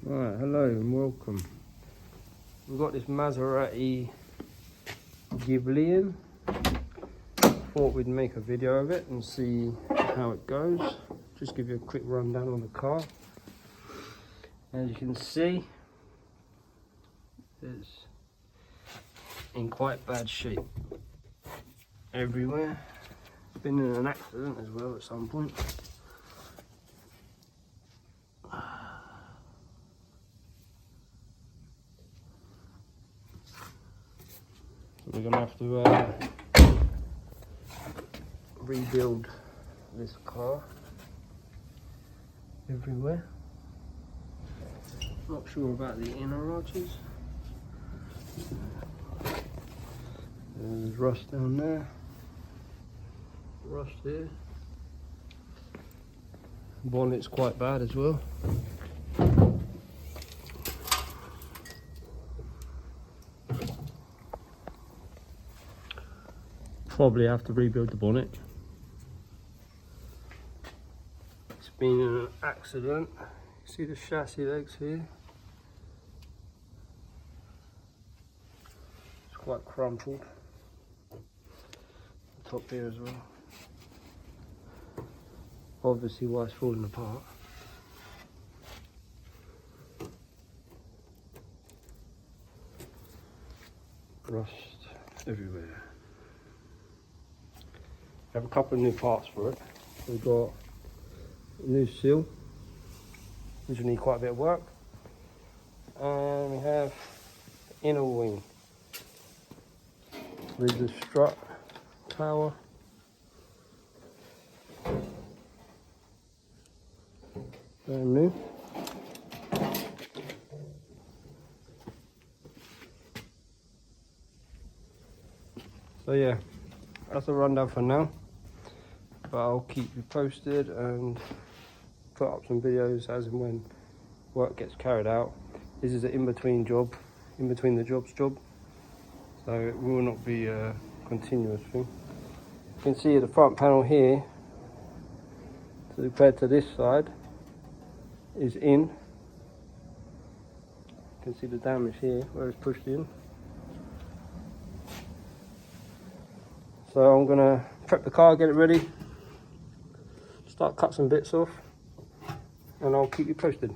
Right, hello and welcome. We've got this Maserati ghibli in. Thought we'd make a video of it and see how it goes. Just give you a quick rundown on the car. As you can see, it's in quite bad shape everywhere. Been in an accident as well at some point. We're gonna have to rebuild this car everywhere. Not sure about the inner arches. There's rust down there, rust here. Bonnet's quite bad as well. Probably have to rebuild the bonnet. It's been an accident. See the chassis legs here? It's quite crumpled. The top here as well. Obviously why it's falling apart. Rust everywhere. We have a couple of new parts for it. We've got a new seal, which will need quite a bit of work. And we have the inner wing with the strut tower. Brand new. So yeah, that's a rundown for now. But I'll keep you posted and put up some videos as and when work gets carried out. This is an in-between job, in between the jobs job. So it will not be a continuous thing. You can see the front panel here, compared to this side, is in. You can see the damage here where it's pushed in. So I'm gonna prep the car, get it ready, start cut some bits off, and I'll keep you posted.